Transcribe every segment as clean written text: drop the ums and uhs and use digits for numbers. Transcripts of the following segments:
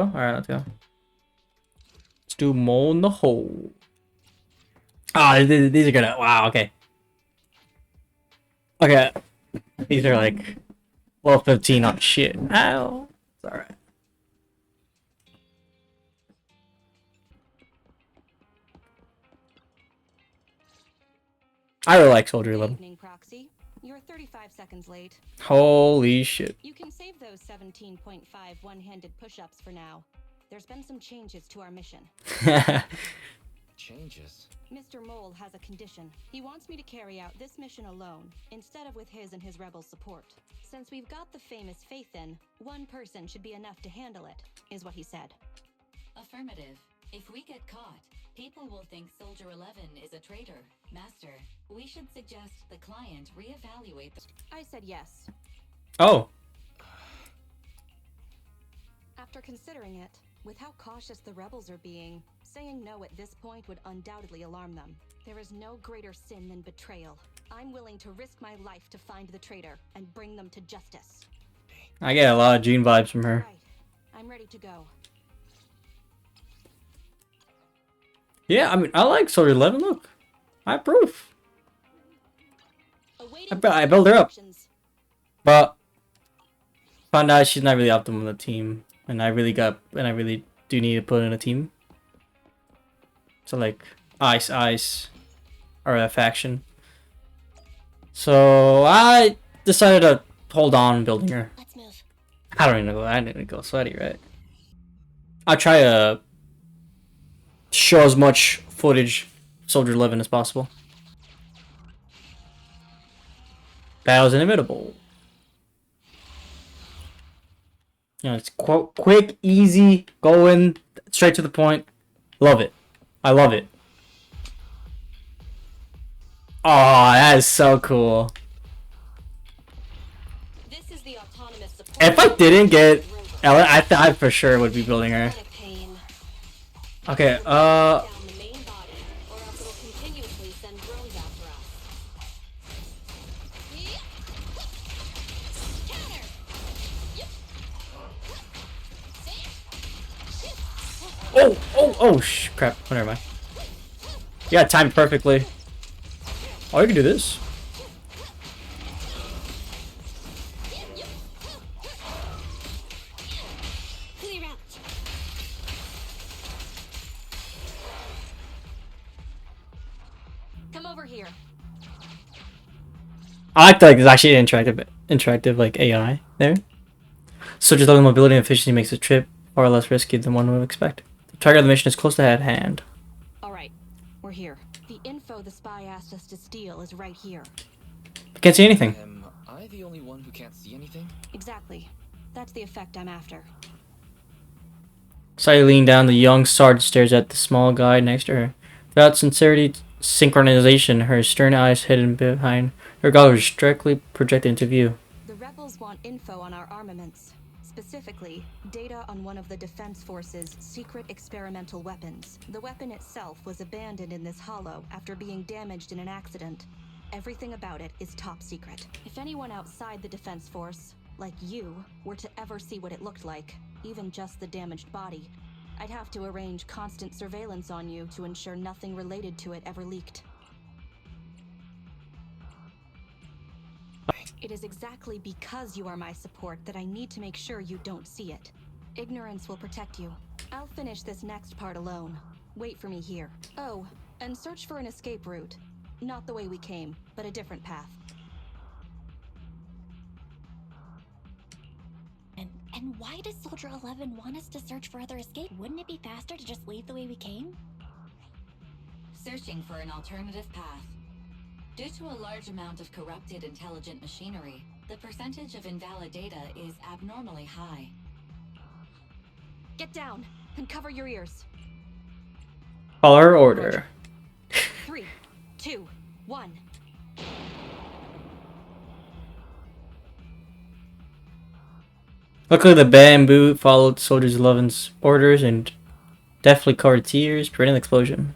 Alright, let's go. Let's do mole in the hole. Ah, these are gonna. Wow, okay. Okay. These are like level 15 on shit. Ow. It's alright. I really like Soldier 11. Evening, Proxy. You're 35 seconds late. Holy shit. You can save those 17.5 one-handed push-ups for now. There's been some changes to our mission. Changes? Mr. Mole has a condition. He wants me to carry out this mission alone, instead of with his and his rebel support. Since we've got the famous Faith in, one person should be enough to handle it, is what he said. Affirmative. If we get caught, people will think Soldier 11 is a traitor. Master, we should suggest the client reevaluate the... I said yes. Oh. After considering it, with how cautious the rebels are being, saying no at this point would undoubtedly alarm them. There is no greater sin than betrayal. I'm willing to risk my life to find the traitor and bring them to justice. I get a lot of June vibes from her. Right. I'm ready to go. Yeah, I mean, I like Soldier 11. Look. I approve. I built her up. But found out she's not really optimal in the team. And I really do need to put in a team. So like Ice or a faction. So I decided to hold on building her. Let's move. I don't even know. I didn't go sweaty, right? I'll try to show as much footage Soldier 11 as possible. Battle's inimitable. You know, it's quick, easy, going straight to the point. Love it. I love it. Oh, that is so cool. This is the autonomous support. If I didn't get Ella, I for sure would be building her. Okay, Down the main body, or else it'll continuously send drones after us. Cheddar! Oh, crap. Oh, never mind. Yeah, timed perfectly. Oh, you can do this. Clear out. Come over here. I like that there's actually an interactive like AI there. So just level mobility and efficiency makes the trip far less risky than one would expect. The target of the mission is close to at hand. All right, we're here. The info the spy asked us to steal is right here. I can't see anything. Am I the only one who can't see anything? Exactly. That's the effect I'm after. Slightly leaning down, the young sergeant stares at the small guy next to her. Without synchronization, her stern eyes hidden behind her goggles directly projected into view. The rebels want info on our armaments. Specifically, data on one of the Defense Force's secret experimental weapons. The weapon itself was abandoned in this hollow after being damaged in an accident. Everything about it is top secret. If anyone outside the Defense Force, like you, were to ever see what it looked like, even just the damaged body, I'd have to arrange constant surveillance on you to ensure nothing related to it ever leaked. It is exactly because you are my support that I need to make sure you don't see it. Ignorance will protect you. I'll finish this next part alone. Wait for me here. Oh, and search for an escape route. Not the way we came, but a different path. And why does Soldier 11 want us to search for other escape? Wouldn't it be faster to just leave the way we came? Searching for an alternative path. Due to a large amount of corrupted intelligent machinery, the percentage of invalid data is abnormally high. Get down and cover your ears. Color order. 3, 2, 1. Luckily, the bamboo followed Soldier 11's orders and deftly covered its ears, preventing the explosion.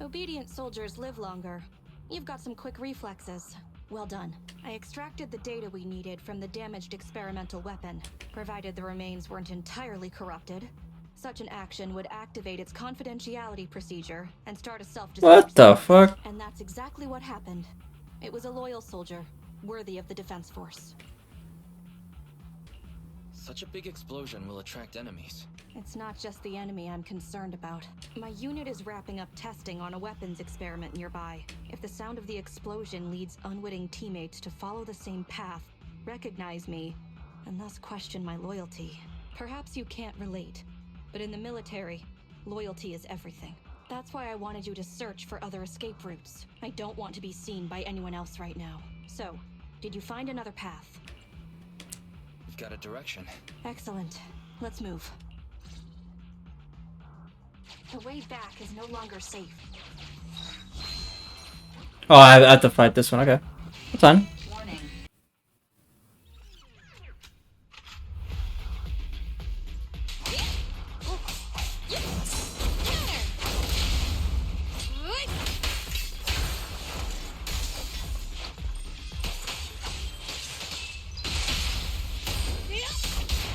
Obedient soldiers live longer. You've got some quick reflexes. Well done. I extracted the data we needed from the damaged experimental weapon, provided the remains weren't entirely corrupted. Such an action would activate its confidentiality procedure and start a self-destruct What the sequence. fuck? And that's exactly what happened. It was a loyal soldier, worthy of the defense force. Such a big explosion will attract enemies. It's not just the enemy I'm concerned about. My unit is wrapping up testing on a weapons experiment nearby. If the sound of the explosion leads unwitting teammates to follow the same path, recognize me, and thus question my loyalty. Perhaps you can't relate, but in the military, loyalty is everything. That's why I wanted you to search for other escape routes. I don't want to be seen by anyone else right now. So, did you find another path? We've got a direction. Excellent. Let's move. The way back is no longer safe. Oh, I have to fight this one. Okay, that's fine. Warning.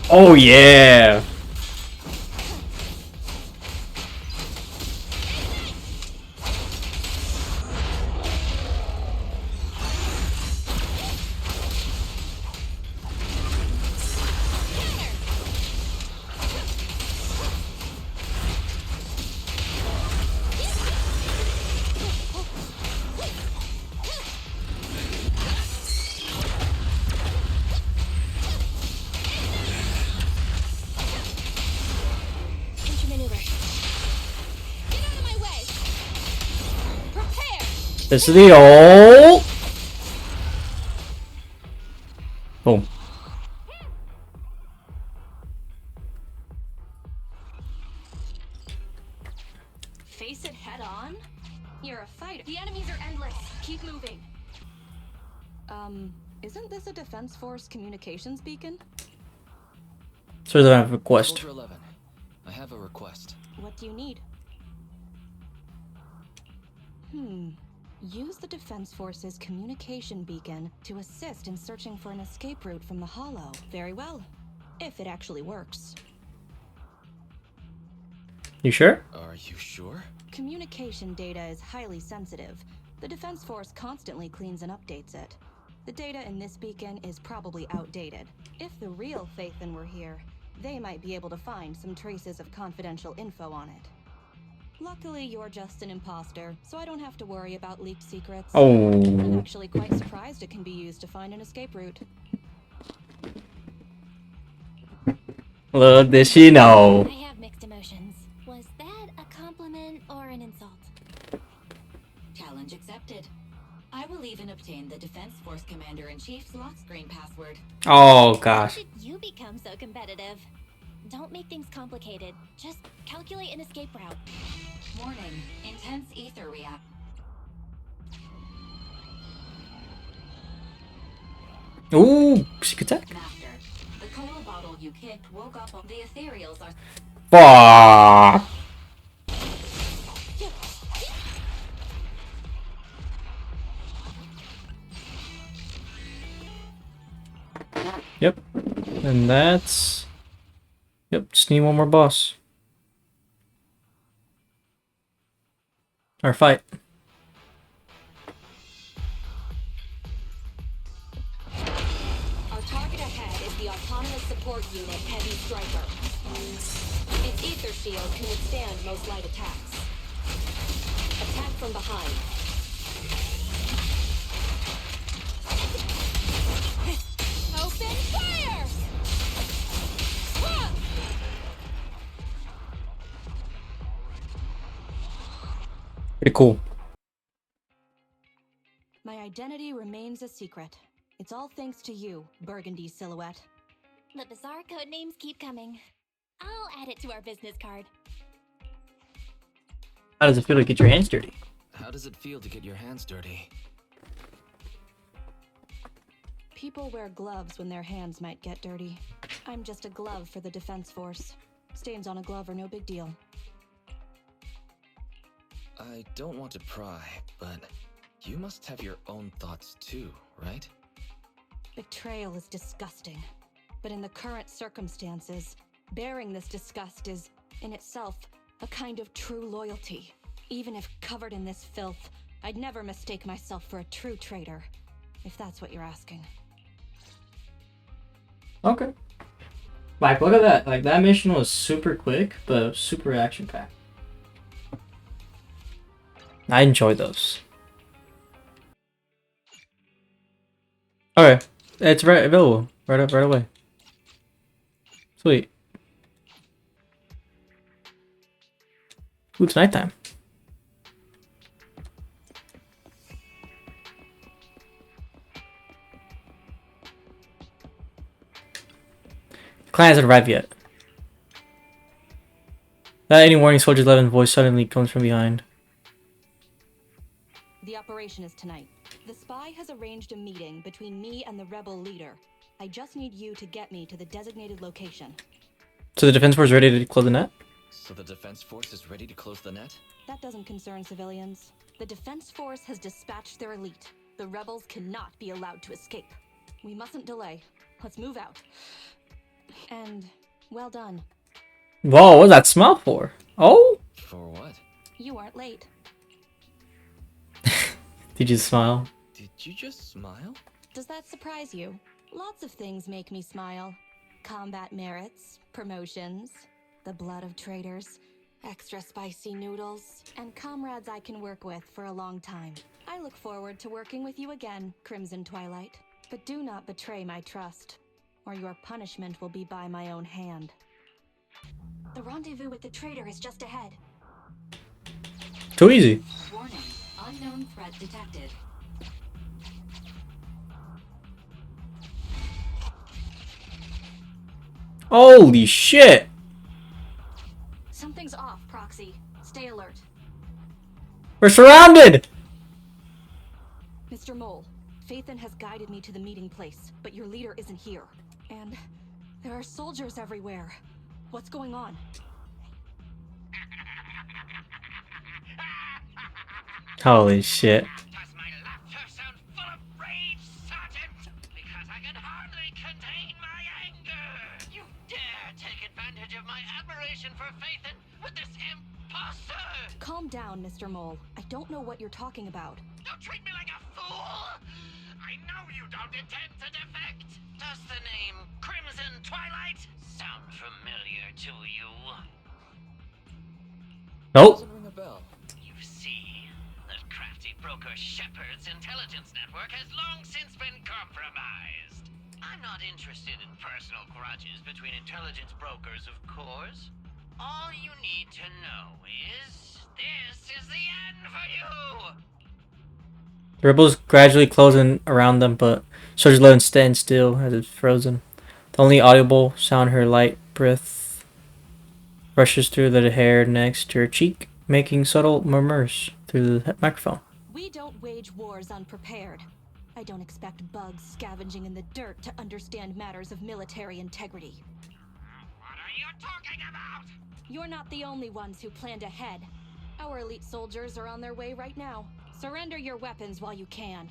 Oh yeah. This is the old. Boom. Face it head on? You're a fighter. The enemies are endless. Keep moving. Isn't this a Defense Force communications beacon? So I have a request. Soldier 11, I have a request. What do you need? Use the Defense Force's communication beacon to assist in searching for an escape route from the Hollow. Very well. If it actually works. You sure? Are you sure? Communication data is highly sensitive. The Defense Force constantly cleans and updates it. The data in this beacon is probably outdated. If the real Phaethon were here, they might be able to find some traces of confidential info on it. Luckily, you're just an imposter, so I don't have to worry about leaked secrets. I'm Oh. actually quite surprised it can be used to find an escape route. Little did she know. I have mixed emotions. Was that a compliment or an insult? Challenge accepted. I will even obtain the Defense Force Commander-in-Chief's lock screen password. Oh How gosh. did you become so competitive? Don't make things complicated. Just calculate an escape route. Warning. Intense ether react. Ooh, sneak attack. Master. The cola bottle you kicked woke up on the ethereals are... Fuck. Yep. And that's... Yep, just need one more boss. Or fight. Our target ahead is the Autonomous Support Unit Heavy Striker. Its ether shield can withstand most light attacks. Attack from behind. Open fire! Pretty cool. My identity remains a secret. It's all thanks to you, Burgundy Silhouette. The bizarre code names keep coming. I'll add it to our business card. How does it feel to get your hands dirty? How does it feel to get your hands dirty? People wear gloves when their hands might get dirty. I'm just a glove for the Defense Force. Stains on a glove are no big deal. I don't want to pry, but You must have your own thoughts too, right? Betrayal is disgusting. But in the current circumstances, bearing this disgust is, in itself, a kind of true loyalty. Even if covered in this filth, I'd never mistake myself for a true traitor, if that's what you're asking. Okay. Like, look at that. Like, that mission was super quick, but super action-packed. I enjoy those. Okay. It's right available. Right away. Sweet. Ooh, it's nighttime. The client hasn't arrived yet. Without any warning, Soldier 11's voice suddenly comes from behind. The operation is tonight. The spy has arranged a meeting between me and the rebel leader. I just need you to get me to the designated location. So the defense force is ready to close the net? So the defense force is ready to close the net? That doesn't concern civilians. The defense force has dispatched their elite. The rebels cannot be allowed to escape. We mustn't delay. Let's move out. And well done. Whoa, what's that smell for? Oh? For what? You aren't late. Did you smile? Did you just smile? Does that surprise you? Lots of things make me smile. Combat merits, promotions, the blood of traitors, extra spicy noodles, and comrades I can work with for a long time. I look forward to working with you again, Crimson Twilight. But do not betray my trust, or your punishment will be by my own hand. The rendezvous with the traitor is just ahead. Too easy. Warning, unknown threat detected. Holy shit! Something's off, Proxy. Stay alert. We're surrounded! Mr. Mole, Phaethon has guided me to the meeting place, but your leader isn't here. And there are soldiers everywhere. What's going on? Holy shit. Does my laughter sound full of rage, Sergeant? Because I can hardly contain my anger! You dare take advantage of my admiration for Phaethon with this imposter! Calm down, Mr. Mole. I don't know what you're talking about. Don't treat me like a fool! I know you don't intend to defect! Does the name Crimson Twilight sound familiar to you? Nope. Doesn't ring a bell. You see, the crafty broker Shepard's intelligence network has long since been compromised. I'm not interested in personal grudges between intelligence brokers, of course. All you need to know is this is the end for you! The rebels gradually closing around them, but Soldier 11 stands still as it's frozen. The only audible sound, her light breath rushes through the hair next to her cheek, making subtle murmurs through the microphone. We don't wage wars unprepared. I don't expect bugs scavenging in the dirt to understand matters of military integrity. What are you talking about? You're not the only ones who planned ahead. Our elite soldiers are on their way right now. Surrender your weapons while you can.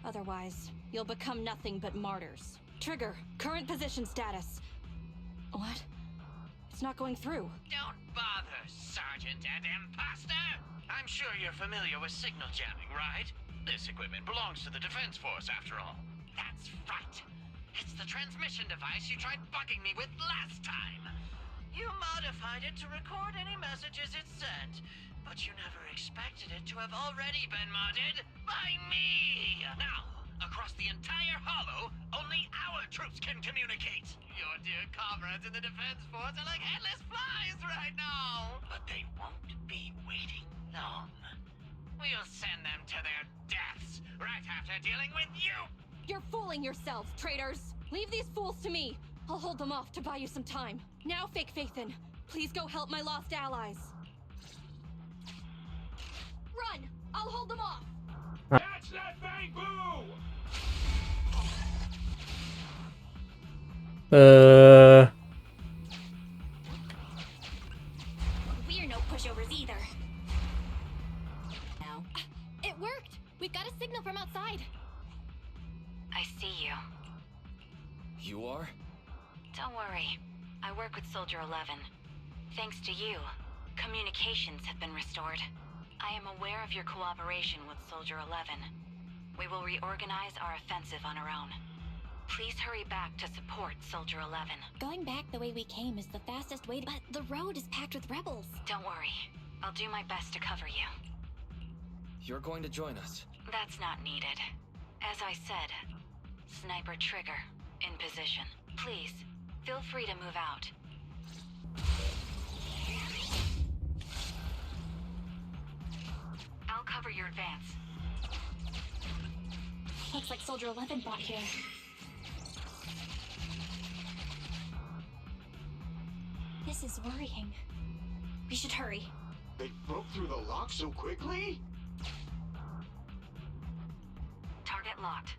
Otherwise, you'll become nothing but martyrs. Trigger, current position status. What? It's not going through. Don't bother, Sergeant and Imposter! I'm sure you're familiar with signal jamming, right? This equipment belongs to the Defense Force, after all. That's right. It's the transmission device you tried bugging me with last time. You modified it to record any messages it sent, but you never expected it to have already been modded by me! Now, across the entire hollow, only our troops can communicate. Your dear comrades in the Defense Force are like headless flies right now. But they won't be waiting long. We'll send them to their deaths right after dealing with you. You're fooling yourselves, traitors! Leave these fools to me! I'll hold them off to buy you some time. Now, Fake Phaethon, please go help my lost allies. Run! I'll hold them off! Catch that bang boo! We're no pushovers either. Now, It worked! We We've got a signal from outside. I see you. You are? Don't worry. I work with Soldier 11. Thanks to you, communications have been restored. I am aware of your cooperation with Soldier 11. We will reorganize our offensive on our own. Please hurry back to support Soldier 11. Going back the way we came is the fastest way, but the road is packed with rebels. Don't worry. I'll do my best to cover you. You're going to join us. That's not needed. As I said, Sniper Trigger, in position. Please, feel free to move out. I'll cover your advance. Looks like Soldier 11 bought here. This is worrying. We should hurry. They broke through the lock so quickly? Target locked.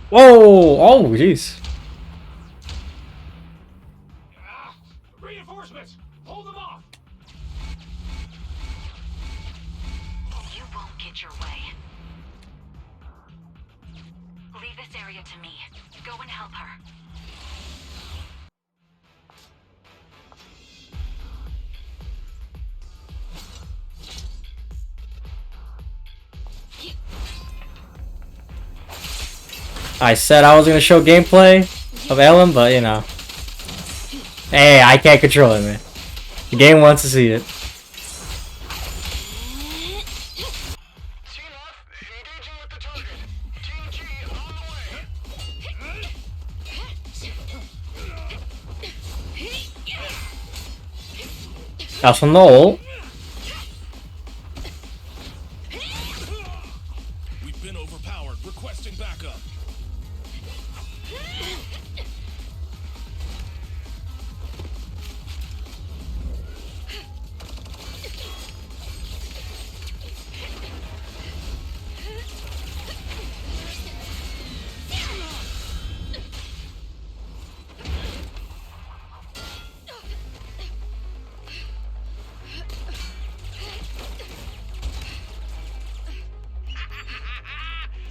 Whoa! Oh, jeez. Reinforcements! Hold them off! You won't get your way. Leave this area to me. Go and help her. I said I was gonna show gameplay of Ellen, but you know. Hey, I can't control it, man. The game wants to see it. Team up, engaging with the target. Team G on the way. That's from the ult. We've been overpowered. Requesting backup.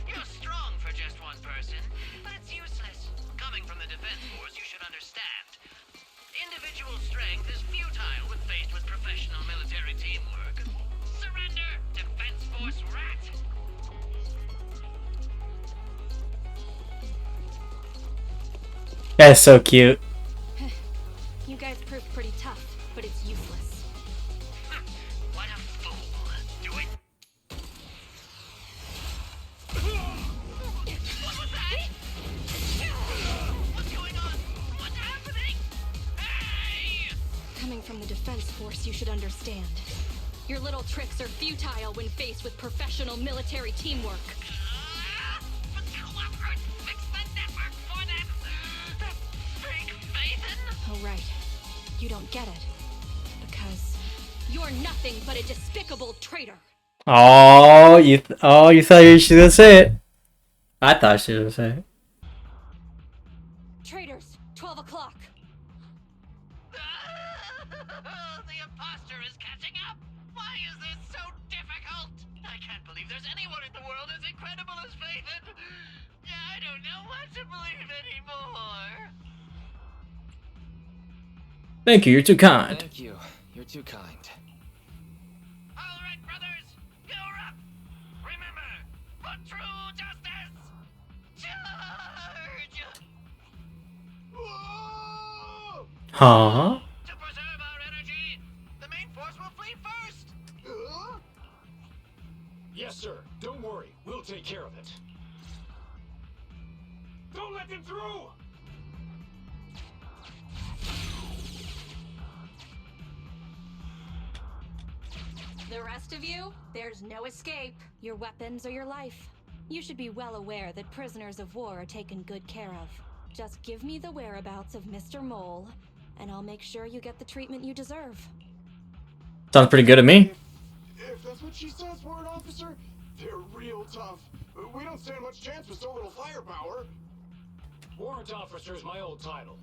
You're strong for just one person, but it's useless. Coming from the Defense Force, you should understand. Individual strength is futile when faced with professional military teamwork. Surrender, Defense Force rat! That's so cute. You guys proved pretty tough, but it's useless. What a fool. Do it. What was that? What's going on? What's happening? Hey! Coming from the Defense Force, you should understand. Your little tricks are futile when faced with professional military teamwork. But Clockwork fixed the network for them. That fake Phaethon? Oh, right. You don't get it. Because you're nothing but a despicable traitor. Oh, you thought you should have said it. I thought she would say it. Traitors, 12 o'clock. The imposter is catching up. Why is this so difficult? I can't believe there's anyone in the world as incredible as Phaethon. I don't know what to believe anymore. Thank you, you're too kind. Thank you. You're too kind. All right, brothers, you're up. Remember, for true justice, charge! Whoa! Huh? To preserve our energy, the main force will flee first. Yes, sir. Don't worry. We'll take care of it. Don't let them through! The rest of you, there's no escape. Your weapons or your life. You should be well aware that prisoners of war are taken good care of. Just give me the whereabouts of Mr. Mole, and I'll make sure you get the treatment you deserve. Sounds pretty good to me. If that's what she says, warrant officer, they're real tough. We don't stand much chance with so little firepower. Warrant officer is my old title.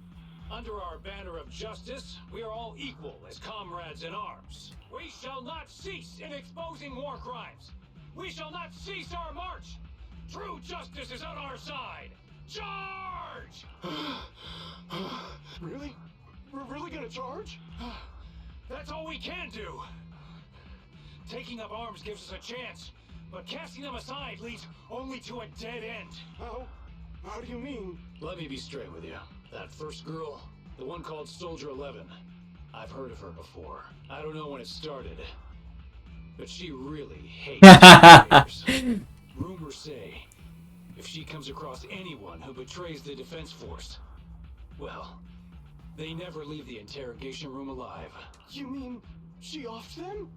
Under our banner of justice, we are all equal as comrades in arms. We shall not cease in exposing war crimes. We shall not cease our march. True justice is on our side. Charge! Really? We're really gonna charge? That's all we can do. Taking up arms gives us a chance, but casting them aside leads only to a dead end. How do you mean? Let me be straight with you. That first girl, the one called Soldier 11, I've heard of her before. I don't know when it started, but she really hates betrayers. Rumors say, if she comes across anyone who betrays the Defense Force, well, they never leave the interrogation room alive. You mean she offed them?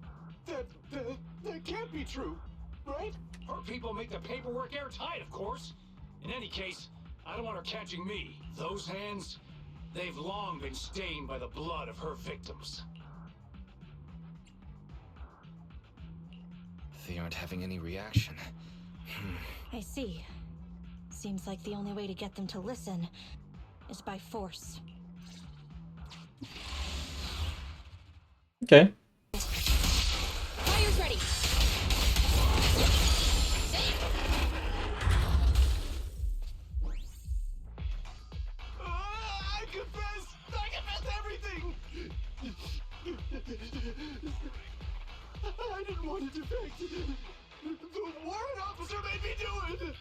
That can't be true, right? Her people make the paperwork airtight, of course. In any case, I don't want her catching me. Those hands, they've long been stained by the blood of her victims. They aren't having any reaction. I see. Seems like the only way to get them to listen is by force. Okay. Fire's ready. I confess everything! I didn't want to defect. The warrant officer made me do it!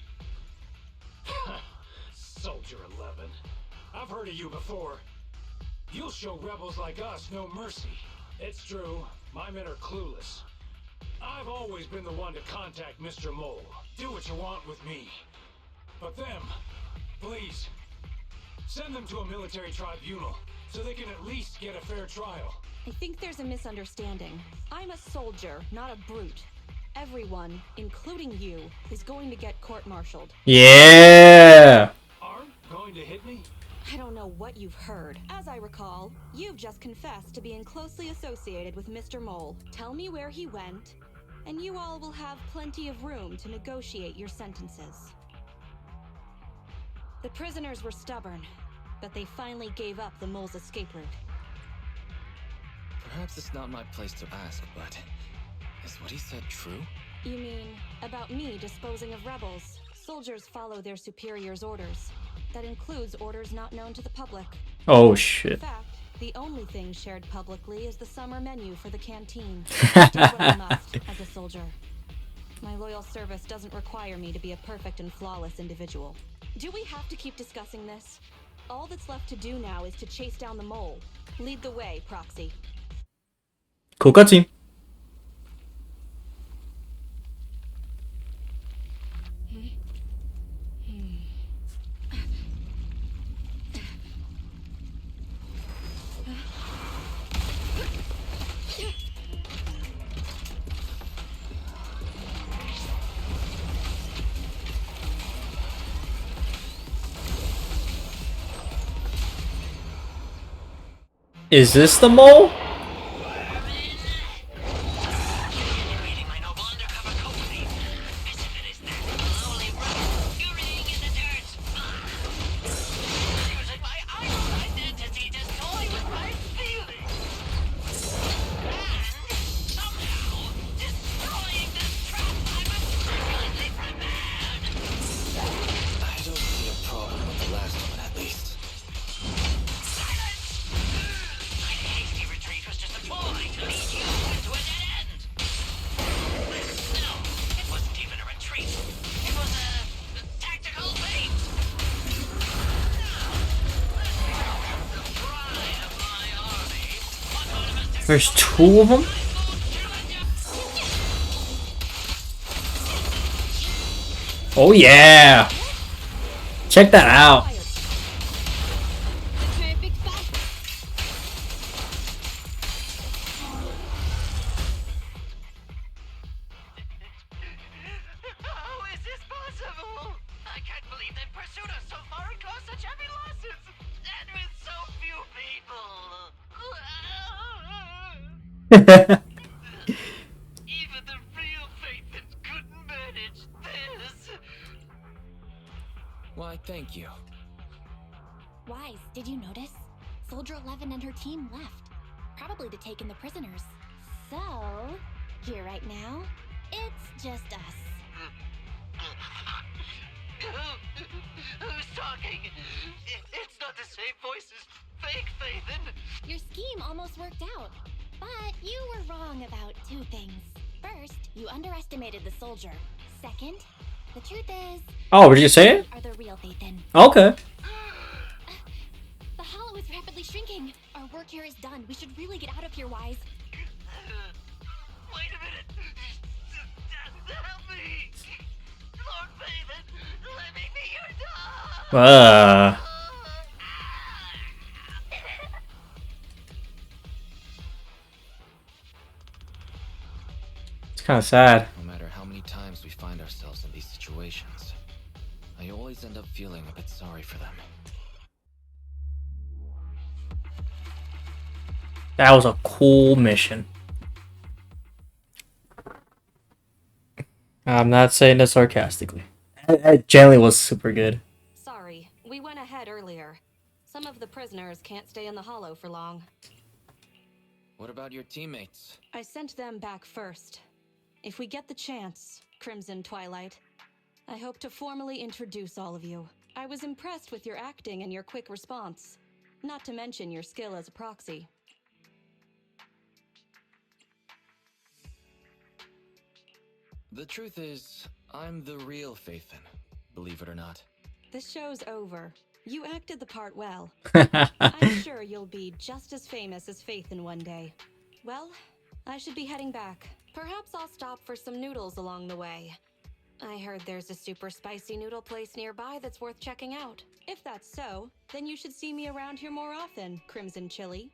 Soldier 11. I've heard of you before. You'll show rebels like us no mercy. It's true, my men are clueless. I've always been the one to contact Mr. Mole. Do what you want with me. But them, please, send them to a military tribunal so they can at least get a fair trial. I think there's a misunderstanding. I'm a soldier, not a brute. Everyone, including you, is going to get court-martialed. Yeah. Aren't going to hit me? I don't know what you've heard. As I recall, you've just confessed to being closely associated with Mr. Mole. Tell me where he went, and you all will have plenty of room to negotiate your sentences. The prisoners were stubborn, but they finally gave up the Mole's escape route. Perhaps it's not my place to ask, but is what he said true? You mean about me disposing of rebels? Soldiers follow their superiors' orders. That includes orders not known to the public. Oh In shit. fact, the only thing shared publicly is the summer menu for the canteen. Do what I must as a soldier. My loyal service doesn't require me to be a perfect and flawless individual. Do we have to keep discussing this? All that's left to do now is to chase down the Mole. Lead the way, Proxy. Cool cutscene. Is this the Mole? I don't see a problem with the last one, at least. My hasty retreat was just a ploy to lead you into a dead end. No, it wasn't even a retreat. It was a tactical bait. Now, the pride of my army. Autonomous There's two of them? Oh yeah! Check that out. How is this possible? I can't believe they pursued us so far and caused such heavy losses. And with so few people. Even the real Faithans couldn't manage this. Why, thank you. Wise, did you notice? Soldier 11 and her team left, probably to take in the prisoners. So, here right now, it's just us. Who's talking? It's not the same voice as fake Phaethon. Your scheme almost worked out, but you were wrong about two things. First, you underestimated the soldier. Second, the truth is... Oh, did you say it? ...are the real Phaethon. Okay. The hollow is rapidly shrinking. Our work here is done. We should really get out of here, Wise. Wait a minute. Help me. Lord Phaethon, let me be your dog. It's kind of sad. No matter how many times we find ourselves in these situations, I always end up feeling a bit sorry for them. That was a cool mission. I'm not saying that sarcastically. It generally was super good. Sorry, we went ahead earlier. Some of the prisoners can't stay in the hollow for long. What about your teammates? I sent them back first. If we get the chance, Crimson Twilight, I hope to formally introduce all of you. I was impressed with your acting and your quick response, not to mention your skill as a proxy. The truth is, I'm the real Phaethon, believe it or not. This show's over. You acted the part well. I'm sure you'll be just as famous as Phaethon one day. Well, I should be heading back. Perhaps I'll stop for some noodles along the way. I heard there's a super spicy noodle place nearby that's worth checking out. If that's so, then you should see me around here more often, Crimson Chili.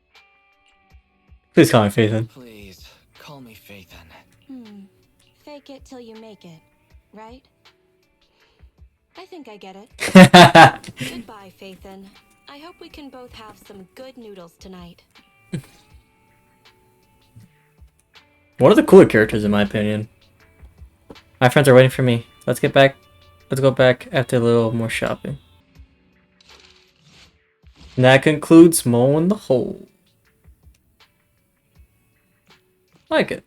Please call me Phaethon. Please, call me Phaethon. Fake it till you make it, right? I think I get it. Goodbye, Phaethon. I hope we can both have some good noodles tonight. One of the cooler characters in my opinion. My friends are waiting for me. Let's go back after a little more shopping. And that concludes mowing the hole. I like it.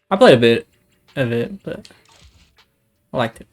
I played a bit of it, but I liked it.